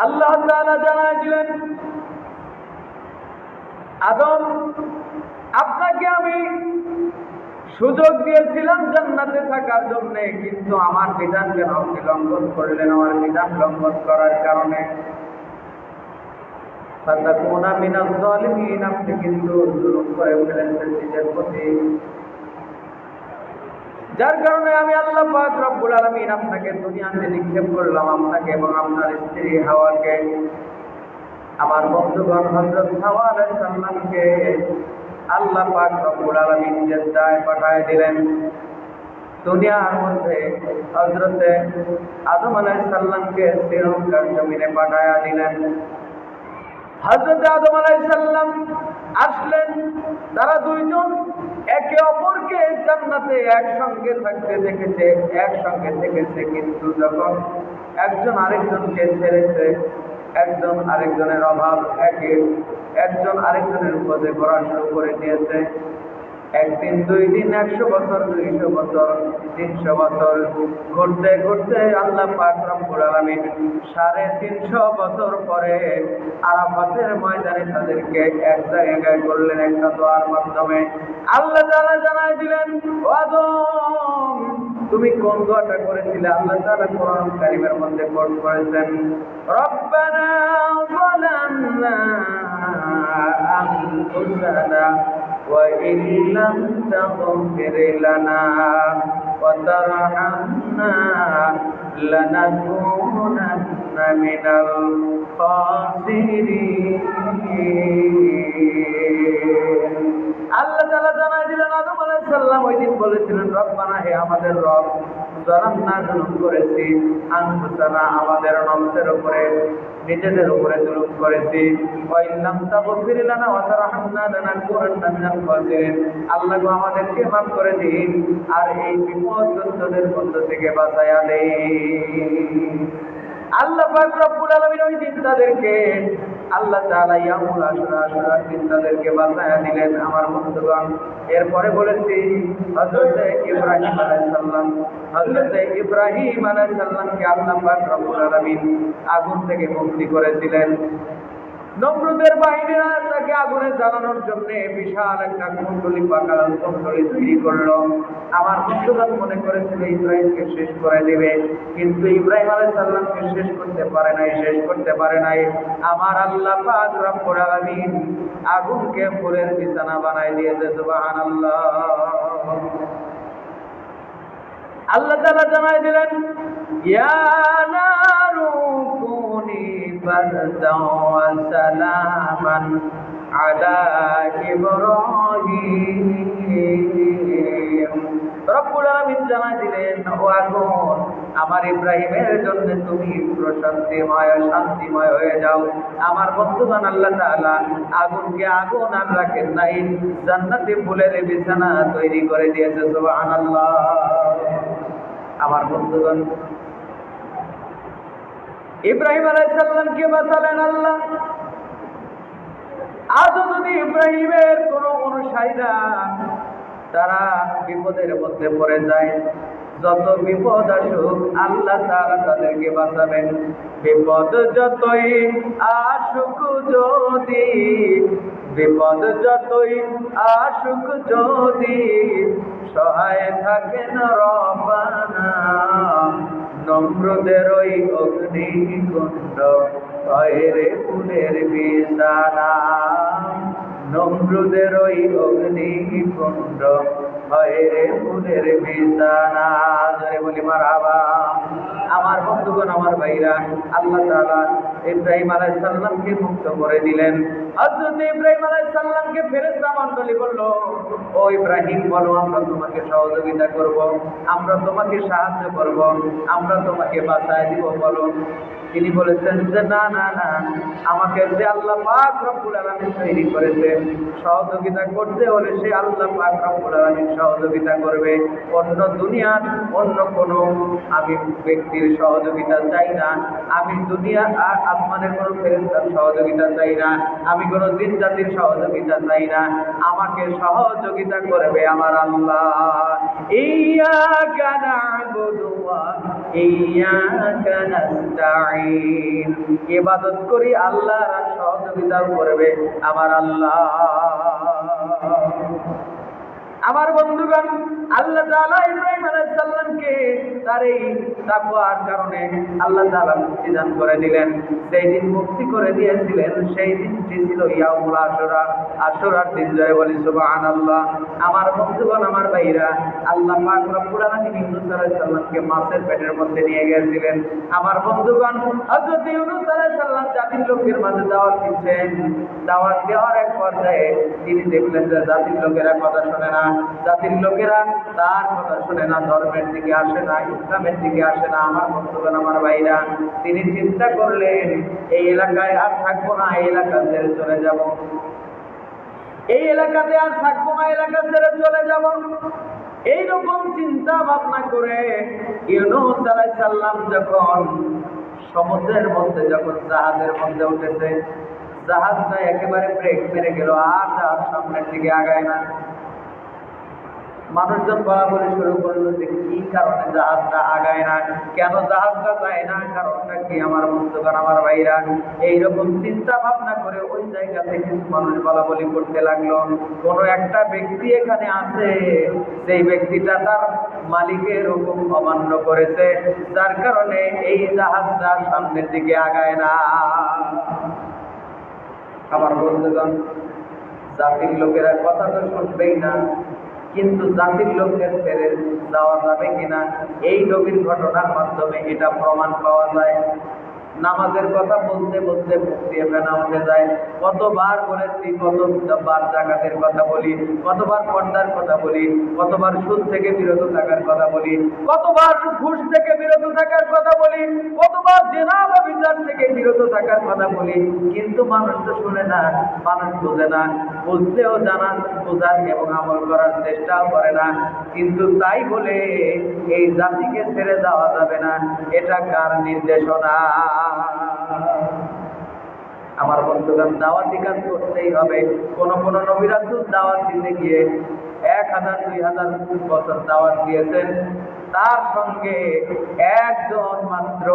আল্লাহ তাআলা জানায় দিলেন, আদম, আপনাকে আমি সুযোগ দিয়েছিলাম জান্নাতে থাকার জন্য, কিন্তু আমার বিধান কেন আপনি লঙ্ঘন করলেন? আমার বিধান লঙ্ঘন করার কারণে ফাতাকুনা মিনাজ জালিমিন, আপনি কিন্তু জুলুম করে ফেলেছেন নিজের প্রতি। যার কারণে আমি আল্লাহ পাক রব্বুল আলামিন আপনাকে দুনিয়াতে নিক্ষেপ করলাম, আপনাকে এবং আপনার স্ত্রী হাওয়াকে। আমার বন্ধুগণ, হযরত হাওয়া আলাইহিস সালামকে আল্লাহ পাক রব্বুল আলামিন জেদ্দায় পাঠিয়ে দিলেন। দুনিয়ার মধ্যে হযরতে আদম আলাইহিস সালামকে শ্রীলঙ্কার জমিনে পাঠিয়ে দিলেন। হযরতে আদম আলাইহিস সালাম আসলেন, তারা দুইজন একে অপরকে জান্নাতে একসঙ্গে থাকতে দেখেছে, একসঙ্গে থেকেছে, কিন্তু যখন একজন আরেকজনকে ছেড়েছে, একজন আরেকজনের অভাব, একজন আরেকজনের উপরে করা শুরু করে দিয়েছে। একদিন, 2 দিন, 100 বছর, 200 বছর, 300 বছর ঘুরতে ঘুরতে আল্লাহ পাক রব্বুল আলামিন 350 বছর পরে আরাফাতের ময়দানে তাদেরকে এক জায়গায় করলেন একটা দোয়ার মাধ্যমে। আল্লাহ তাআলা জানায় দিলেন, ও আদম, তুমি কোন দোয়াটা করেছিলে? আল্লাহ তাআলা কোরআন কারীমের মধ্যে কোট করেছেন, রব্বানা যালামনা আনফুসানা وإن لم تغفر لنا وترحمنا لنكونن من الخاسرين। আল্লাহ তাআলা জানায় দিলেন, আদম আলাইহিস সালাম ওই দিন বলেছিলেন, রব্বানা, হে আমাদের রব, যালামনা, জুলুম করেছি, আনফুসানা, আমাদের নফসের উপরে, নিজেদের উপরে জুলুম করেছি, ওয়া ইল্লাম তাগফির লানা ওয়া তারহামনা লানাকুনান্না মিনাল খাসিরিন। আল্লাহ গো, আমাদেরকে মাফ করে দিন আর এই বিপদগ্রস্তদের মধ্য থেকে বাঁচায়া দিন। আল্লাহ পাক রব্বুল আলামিন ওই দিন তাদেরকে, আল্লাহ তাআলা ইয়াউমুল আশুরার দিন তাদেরকে বাঁচায়া দিলেন। আমার বন্ধুগণ, এরপরে বলেছি হযরতে ইব্রাহিম আলাইহিস সালামকে আল্লাহ পাক রব্বুল আলামিন আগুন থেকে মুক্তি করেছিলেন। নমরুদের বাহিনীরা তাকে আগুনে জ্বালানোর জন্য বিশাল একটা কুণ্ডলী, পাকা কুণ্ডলী তৈরি করলো। আমার বন্ধুগণ মনে করেছিল ইব্রাহিমকে শেষ করে দেবে, কিন্তু ইব্রাহিম আলাইহিস সালামকে শেষ করতে পারে নাই। আমার আল্লাহ পাক রব্বুল আলামিন আগুনকে ফুলের বিছানা বানাই দিয়েছে। সুবহানাল্লাহ। আল্লাহ তাআলা জানাই দিলেন, ইয়া নারু কুনি বারদান ওয়া সালামান আলা ইব্রাহিম। রব্বুল আলামিন জানাই দিলেন, ও আগুন, আমার ইব্রাহিমের জন্য তুমি প্রশান্তিময়, শান্তিময় হয়ে যাও। আমার বন্ধুগণ, আল্লাহ তাআলা আগুনকে আগুন আর রাখেন নাই, জান্নাতে ফুলের বিছানা তৈরি করে দিয়েছে। সুবহানাল্লাহ। আমার বন্ধুগণ, ইব্রাহিম আলাইহিস সালামকে বাঁচালেন আল্লাহ। আজও যদি ইব্রাহিমের কোন অনুসারীরা তারা বিপদের মধ্যে পড়ে যায়, যত বিপদ আসুক আল্লাহ তাআলা তাদেরকে বাঁচাবেন। বিপদ যতই আসুক যদি, বিপদ যতই আসুক যদি, সহায় থাকেন রব্বানা। নম্রদের ওই অগ্নিকুণ্ড হয় রে ফুলের বিছানা, নম্রদের ওই অগ্নিকুণ্ড হয় রে ফুলের বিছানা। জোরে বলি মারহাবা। আমার বন্ধুগণ, আমার ভাইরা, আল্লাহ তাআলা ইব্রাহিম আলাইহিস সালামকে মুক্ত করে দিলেন। হযরত ইব্রাহিম আলাইহিস সালামকে ফেরেশতা মণ্ডলী বলল, ও ইব্রাহিম, বলো, আমরা তোমাকে সহযোগিতা করব, আমরা তোমাকে সাহায্য করব, আমরা তোমাকে বাঁচায় দিব, বলো। তিনি বলেছেন যে না না না, আমাকে যে আল্লাহ পাক রব্বুল আলামিন তৈরি করেছে, সহযোগিতা করতে হলে সে আল্লাহ পাক রব্বুল আলামিন সহযোগিতা করবে। অন্য দুনিয়ার অন্য কোনো আমি ব্যক্তি ব্যক্তির সহযোগিতা চাই না, আমি দুনিয়া আর আসমানের কোনো ফেরেশতার সহযোগিতা চাই না, আমি কোনো জিন জাতির সহযোগিতা চাই না, আমাকে সহযোগিতা করবে আমার আল্লাহ। ইয়্যাকা না'বুদু ওয়া ইয়্যাকা নাস্তাঈন, ইবাদত করি আল্লাহর, আর সহযোগিতাও করবে আমার আল্লাহ। আমার বন্ধুগণ, আল্লাহ তাআলা ইব্রাহিম আলাইহিস সালামকে তার এই তাকওয়ার কারণে আল্লাহ তাআলা মুক্তি দান করে দিলেন। সেই দিন মুক্তি করে দিয়েছিলেন, সেই দিনটি ছিল ইয়াউমুল আশুরা। আশুরার দিন জয় বলি সুবহানাল্লাহ। আমার বন্ধুগণ, আমার ভাইরা, আল্লাহ পাক রব্বুল আলামিন ইউনূস আলাইহিস সালামকে মাছের পেটের মধ্যে নিয়ে গিয়েছিলেন। আমার বন্ধুগণ, হযরত ইউনূস আলাইহিস সালাম জাতির লোকের মাঝে দাওয়াত দিচ্ছেন। দাওয়াত দেওয়ার এক পর্যায়ে তিনি দেখলেন যে জাতির লোকেরা কথা শোনে না, জাতির লোকেরা তার কথা শুনে না, ধর্মের দিকে আসে না, ইসলামের দিকে আসে না। আমার বন্ধুগণ, আমার ভাইরা, তিনি চিন্তা করলেন এই এলাকায় আর থাকবো না, এই এলাকা ছেড়ে চলে যাব, এই এলাকাতে আর থাকবো না, এলাকা ছেড়ে চলে যাব। এইরকম চিন্তা ভাবনা করে ইউনূস আলাইহিস সালাম যখন সমুদ্রের মধ্যে, যখন জাহাজের মধ্যে উঠেছে, জাহাজটা একেবারে ব্রেক মেরে গেল, আর জাহাজ সামনের দিকে আগায় না। মানুষজন বলাবলি শুরু করলো যে কি কারণে জাহাজটা আগায় না, কেন জাহাজটা যায় না, কারণটা কি? আমার বন্ধুগণ, আমার ভাইরা, এইরকম চিন্তা ভাবনা করে ওই জায়গাতে কিছু মানুষ বলাবলি করতে লাগলো, কোনো একটা ব্যক্তি এখানে আছে, সেই ব্যক্তিটা তার মালিকের হুকুম অমান্য করেছে, যার কারণে এই জাহাজটা সামনের দিকে আগায় না। আমার বন্ধুগণ, জাতির লোকেরা কথা তো শুনবেই না, কিন্তু জাতির লোকদের ছেড়ে যাওয়া যাবে কিনা, এই নবীর ঘটনার মাধ্যমে এটা প্রমাণ পাওয়া যায়। নামাজের কথা বলতে বলতে মুখ দিয়ে ফেনা উঠে যায়। কতবার বলেছি, কতবার জাকাতের কথা বলি, কতবার পর্দার কথা বলি, কতবার সুদ থেকে বিরত থাকার কথা বলি, কতবার ঘুষ থেকে বিরত থাকার কথা বলি, কতবার জেনা বা বিচার থেকে বিরত থাকার কথা বলি, কিন্তু মানুষ তো শুনে না, মানুষ বোঝে না, বুঝলেও জানার, বোঝার এবং আমল করার চেষ্টাও করে না। কিন্তু তাই বলে এই জাতিকে ছেড়ে যাওয়া যাবে না, এটা কার নির্দেশনা? আমার বন্ধুগণ, দাওয়াতি কাজ করতেই হবে। কোন কোন নবী রাসূল দাওয়াত দিতে গিয়ে 1000 2000 বছর দাওয়াত দিয়েছেন, তার সঙ্গে একজন মাত্র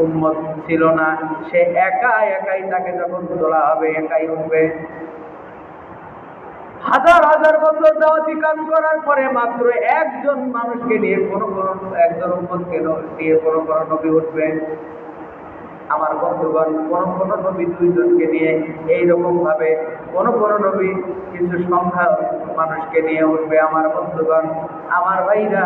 উম্মত ছিল না, সে একাই তাকে যখন তোলা হবে একাই উঠবে। হাজার হাজার বছর দাওয়াতি কাজ করার পরে মাত্র একজন মানুষকে নিয়ে, একজন উম্মতকে নিয়ে কোন নবী উঠবে। আমার বন্ধুগণ, কোন নবী 2 জনকে নিয়ে, এইরকম ভাবে কোন নবী কিছু সংখ্যা মানুষকে নিয়ে উঠবে। আমার বন্ধুগণ, আমার ভাইরা,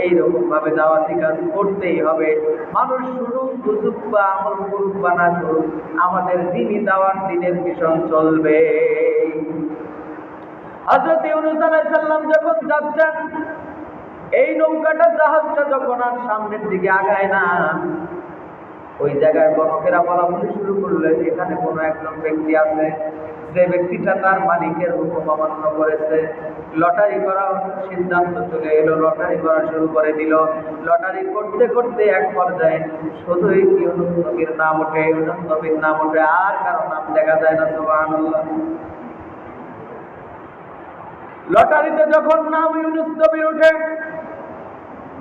এইরকম ভাবে দাওয়াতি কাজ করতেই হবে। মানুষ শুনুক, বুঝুক বা আমল করুক বা না করুক, আমাদের দ্বীনি দাওয়াত, দ্বীনের মিশন চলবে। হযরত ইউনূস আলাইহিস সালাম যখন যাচ্ছেন, এই নৌকাটা, জাহাজটা যখন আর সামনের দিকে আগায় না, ওই জায়গায় গণকেরা বলাবলি শুরু করলো, এখানে কোনো একজন ব্যক্তি আছে, যে ব্যক্তিটা তার মালিকের হুকুম অমান্য করেছে। লটারি করার সিদ্ধান্ত চলে এলো, লটারি করা শুরু করে দিল। লটারি করতে করতে এক পর্যায়ে শুধুই ইউনূস নবীর নাম ওঠে, ইউনূস নবীর নাম ওঠে, আর কারো নাম দেখা যায় না। সুবহানাল্লাহ। লটারিতে যখন নাম ইউনূস নবীর ওঠে,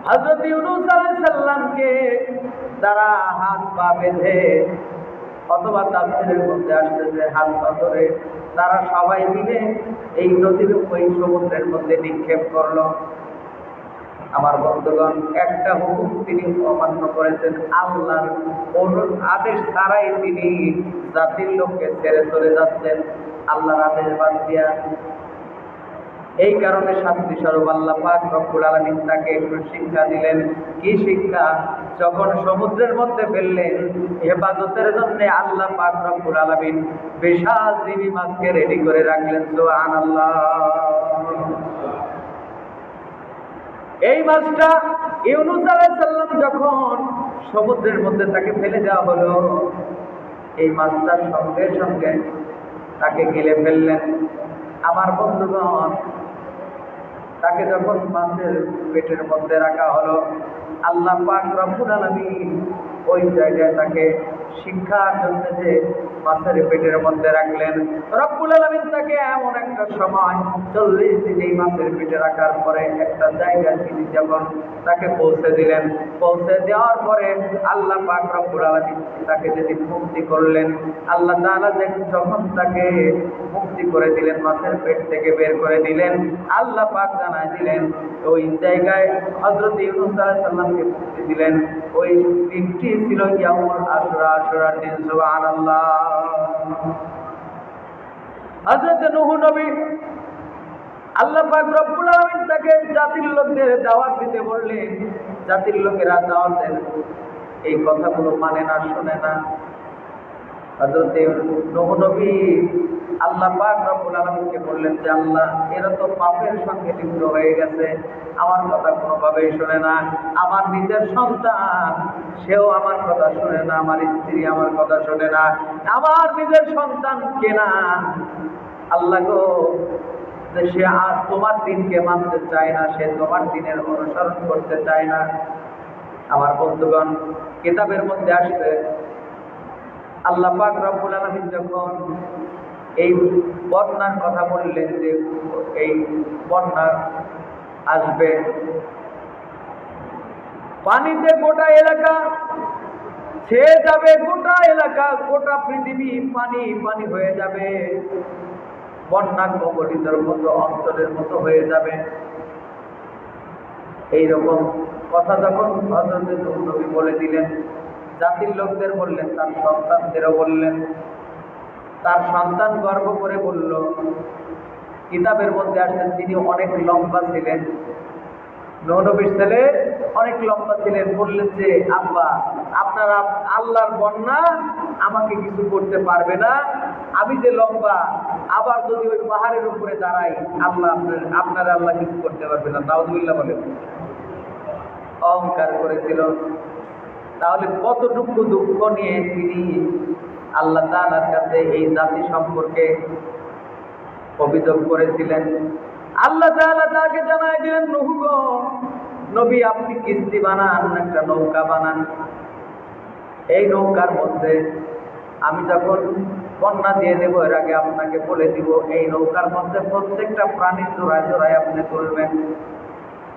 হযরত ইউনূস আলাইহিস সালামকে তারা হাত পা বেঁধে, অথবা তাফসীরের মধ্যে আসতেছে হাত পা ধরে, তারা সবাই মিলে এই নদীর, ওই সমুদ্রের মধ্যে নিক্ষেপ করলো। আমার বন্ধুগণ, একটা হুকুম তিনি অমান্য করেছেন, আল্লাহর আদেশ ছাড়াই তিনি জাতির লোককে ছেড়ে চলে যাচ্ছেন, আল্লাহর আদেশ বাদ দিয়া। এই কারণে শাস্তি স্বরূপ আল্লাহ পাক রব্বুল আলামিন তাকে একটু শিক্ষা দিলেন। কি শিক্ষা? যখন সমুদ্রের মধ্যে ফেললেন, হেফাজতের জন্য আল্লাহ পাক রব্বুল আলামিন বিশাল জিবি মাছকে রেডি করে রাখলেন। সুবহানাল্লাহ। এই মাছটা ইউনূস আলাইহিস সালাম যখন সমুদ্রের মধ্যে তাকে ফেলে দেওয়া হলো, এই মাছটার সঙ্গে সঙ্গে তাকে গিলে ফেললেন। আমার বন্ধুগণ, তাকে যখন মাছের পেটের মধ্যে রাখা হলো, আল্লাহ পাক রব্বুল আলামিন ওই জায়গায় তাকে শিক্ষার জন্য যে মাছের পেটের মধ্যে রাখলেন, রব্বুল আলামিন তাকে এমন একটা সময় 40 দিন এই মাছের পেটে রাখার পরে একটা জায়গায় তিনি যখন তাকে পৌঁছে দিলেন, পৌঁছে দেওয়ার পরে আল্লাহ পাক রব্বুল আলামিন তাকে যেদিন মুক্তি করলেন, আল্লাহ তাআলা যখন তাকে মুক্তি করে দিলেন, মাছের পেট থেকে বের করে দিলেন, আল্লাহ পাক জানায় দিলেন ওই জায়গায় হযরত ইউনূস আলাইহিস সালামকে মুক্তি দিলেন। ওই দিনটি ছিল ইয়াউমুল আশুরা, আশুরার দিন। সুবহানাল্লাহ। হযরত নূহ নবী আল্লাহ পাক রব্বুল আলামিন তাকে জাতির লোকদের দাওয়াত দিতে বললেন, জাতির লোকেরা দাওয়াত দেন, এই কথাগুলো মানে না, শুনে না। হযরত নূহ নবী আল্লাহ পাক রব্বুল আলামিনকে বললেন যে আল্লাহ, এরা তো পাপের সঙ্গে লিপ্ত হয়ে গেছে, আমার কথা কোনোভাবেই শোনে না, আমার নিজের সন্তান সেও আমার কথা শোনে না, আমার স্ত্রী আমার কথা শোনে না, আমার নিজের সন্তান কেনা আল্লাহ গো, যে সে আর তোমার দিনকে মানতে চায় না, সে তোমার দিনের অনুসরণ করতে চায় না। আমার বন্ধুগণ, কিতাবের মধ্যে আসছে আল্লাহ পাক রব্বুল আলামিন যখন এই বন্যার কথা বললেন যে এই বন্যা আসবে, পানিতে গোটা এলাকা ছেয়ে যাবে, গোটা এলাকা গোটা পৃথিবী পানি পানি হয়ে যাবে, বন্যা কবলিতের মতো অঞ্চলের মতো হয়ে যাবে। এইরকম কথা যখন হযরত নূহ নবী বলে দিলেন, জাতির লোকদের বললেন, তার সন্তানদেরও বললেন, তার সন্তান গর্ব করে বলল, কিতাবের মধ্যে আসছেন তিনি অনেক লম্বা ছিলেন, নূহ নবীর ছেলে অনেক লম্বা ছিলেন, বললেন যে আব্বা, আপনারা আল্লাহর বন্যা আমাকে কিছু করতে পারবে না, আমি যে লম্বা, আবার যদি ওই পাহাড়ের উপরে দাঁড়াই আল্লাহ আপনারা আল্লাহ কিছু করতে পারবে না। নাউযুবিল্লাহ বলেন। অহংকার করেছিল। তাহলে কতটুকু দুঃখ নিয়ে তিনি আল্লাহ তাআলার কাছে এই জাতি সম্পর্কে অভিযোগ করেছিলেন। আল্লাহ তাআলা তাকে জানায় দিলেন, নূহ গো, নবী আপনি কিস্তি বানান, একটা নৌকা বানান, এই নৌকার মধ্যে আমি যখন বন্যা দিয়ে দেবো এর আগে আপনাকে বলে দিব, এই নৌকার মধ্যে প্রত্যেকটা প্রাণীর জোড়ায় জোড়ায় আপনি তুলবেন।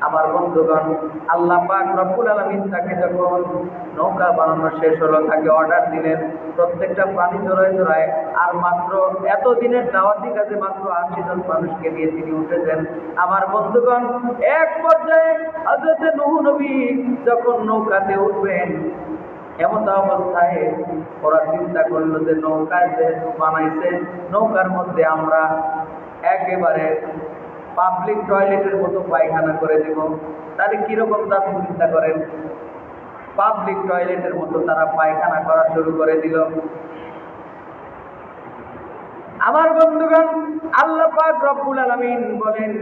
আমার বন্ধুগণ, আল্লাহ পাক রব্বুল আলামিন তাকে যখন নৌকা বানানো শেষ হলো, তাকে অর্ডার দিলেন প্রত্যেকটা প্রাণী জোড়ায় জোড়ায়, আর মাত্র এতদিনের দাওয়াতি কাজে মাত্র 80 জন মানুষকে নিয়ে তিনি উঠেছেন। আমার বন্ধুগণ, এক পর্যায়ে হযরত নূহ নবী যখন নৌকাতে উঠবেন, এমন অবস্থায় ওরা চিন্তা করলো যে নৌকায় যেহেতু বানাইছে, নৌকার মধ্যে আমরা একেবারে পাবলিক টয়লেটের মতো পায়খানা করে দেব। তাহলে কিরকম জাতি চিন্তা করেন, পাবলিক টয়লেটের মতো তারা পায়খানা করা শুরু করে দিল। আমার বন্ধুগণ, আল্লাহ পাক রব্বুল আলামিন বলেন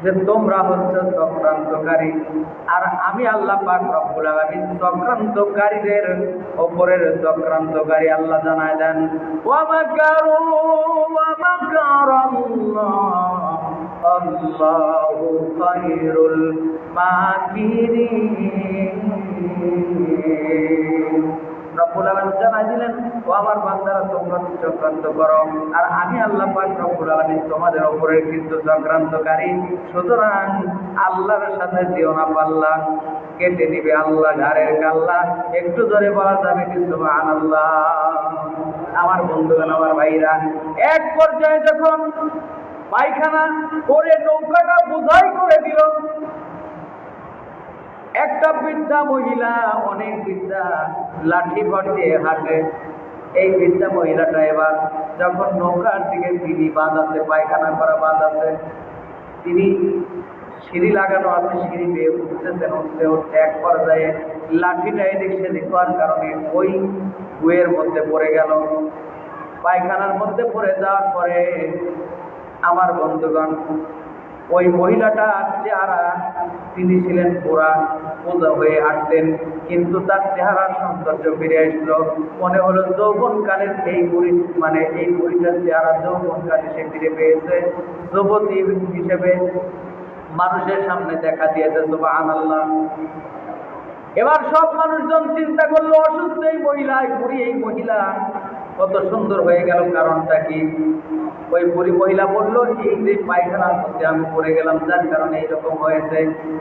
যে তোমরা হচ্ছে চক্রান্তকারী, আর আমি আল্লাহ পাক রব্বুল আলামিন চক্রান্তকারীদের ওপরের চক্রান্তকারী। আল্লাহ জানায় দেন, ওয়া মাকারু ওয়া মাকারাল্লাহ আল্লাহু খায়রুল মাকিরিন। রব্বুল আলামিন জানাই দিলেন, ও আমার বান্দারা, তোমরা চক্রান্ত করো, আর আমি আল্লাহ পাক রব্বুল আলামিন তোমাদের উপরে কিন্তু চক্রান্তকারী। সুতরাং আল্লাহর সাথে দিও না পাল্লা, কেটে নিবে আল্লাহ ঘাড়ের কাল্লা। একটু জোরে বলা যাবে কি সুবহানাল্লাহ? আমার বন্ধুগণ, আমার ভাইরা, এক পর্যায়ে যখন পায়খানা করে নৌকাটা বোঝাই করে দিল, একটা বৃদ্ধা মহিলা, অনেক বৃদ্ধা লাঠি দিয়ে হাঁটে, এই বৃদ্ধা মহিলাটা এবার যখন নৌকার দিকে তিনি বাঁধ আছে, পায়খানা করা বাঁধ আছে, তিনি সিঁড়ি লাগানো আছে, সিঁড়ি বেয়ে উঠতেছেন, উঠতে উঠতে এক পর্যায়ে লাঠিটা এদিক সেদিক হওয়ার কারণে ওই কুয়ের মধ্যে পড়ে গেল। পায়খানার মধ্যে পড়ে যাওয়ার পরে আমার বন্ধুগণ, ওই মহিলাটার চেহারা, তিনি ছিলেন পুরা পূজা হয়ে হাঁটতেন, কিন্তু তার চেহারার সৌন্দর্য ফিরে আসলো। মনে হলো যৌবনকালের এই বুড়ি, মানে এই বুড়িটার চেহারা যৌবনকালে সে ফিরে পেয়েছে, যুবতী হিসেবে মানুষের সামনে দেখা দিয়েছে। সুবহানাল্লাহ। এবার সব মানুষজন চিন্তা করলো, অসুস্থ এই মহিলা, এই বুড়ি এই মহিলা কত সুন্দর হয়ে গেল, কারণটা কি? ওই বুড়ি মহিলা বলল, এই যে পায়খানার মধ্যে আমি পড়ে গেলাম, যার কারণে এইরকম হয়েছে।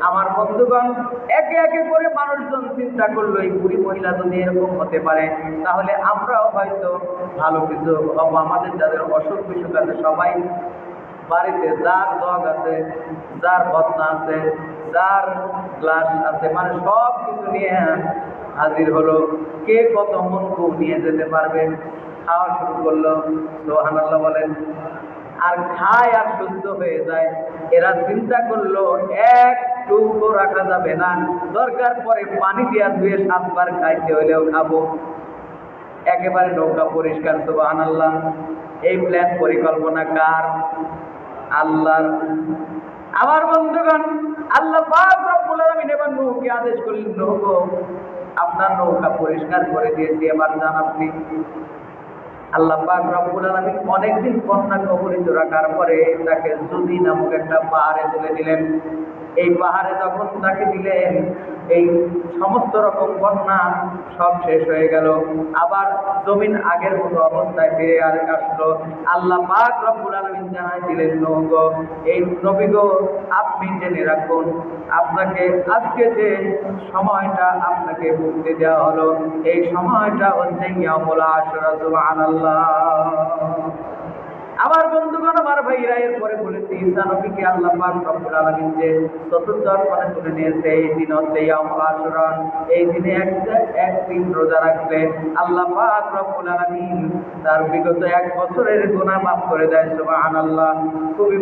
আমার বন্ধুগণ, একে একে করে মানুষজন চিন্তা করলো, এই বুড়ি মহিলা যদি এরকম হতে পারে, তাহলে আমরাও হয়তো ভালো কিছু হবো। আমাদের যাদের অসুখ বিসুখ আছে, সবাই বাড়িতে যার জগ আছে, যার বদনা আছে, যার গ্লাস আছে, মানে সব কিছু নিয়ে হাজির হলো। কে কত মনকু নিয়ে যেতে পারবে? খাওয়া শুরু করলো। সুবহানাল্লাহ বলেন। আর খায় আর সুস্থ হয়ে যায়। এরা চিন্তা করলো, একটু রাখা যাবে না, দরকার পরে পানি দিয়া ধুয়ে 7 বার খাইতে হলেও খাবো। একেবারে নৌকা পরিষ্কার। সুবহানাল্লাহ। এই প্ল্যান পরিকল্পনা কার? আল্লাহর। আমার বন্ধুগণ, আল্লাহ পাক রব্বুল আলামিন এবার নূহকে আদেশ করলেন, নূহ গো, আপনার নৌকা পরিষ্কার করে দিয়েছি, এবার যান আপনি। আল্লাহ পাক রব্বুল আলামিন অনেকদিন কন্যা কবরিত রাখার পরে তাকে জুদি নামক একটা পাহাড়ে তুলে দিলেন। এই পাহাড়ে যখন তাকে দিলেন, এই সমস্ত রকম বন্যা সব শেষ হয়ে গেল। আবার জমিন আগের মতো অবস্থায় ফিরে আসলো। আল্লাহ পাক রব্বুল আলামিন জানাই দিলেন, নূহ গো, এই নবী গো, আপনি জেনে রাখুন, আপনাকে আজকে যে সময়টা আপনাকে মুক্তি দেওয়া হলো, এই সময়টা হচ্ছে ইয়ামুল আশুরা। সুবহানাল্লাহ। আমার বন্ধুগণ, আমার ভাইরা, এরপরে বলেছি, ঈসা নবীকে আল্লাহ পাক রব্বুল আলামিন যে চতুর্থ আসমানে তুলে নিয়েছে, এই দিন হচ্ছে ইয়ামুল আশুরা। এই দিনে একদিন রোজা রাখলে আল্লাহ পাক রব্বুল আলামিন তার বিগত 1 বছরের গুনাহ মাফ করে দেয়। সুবহানাল্লাহ। খুবই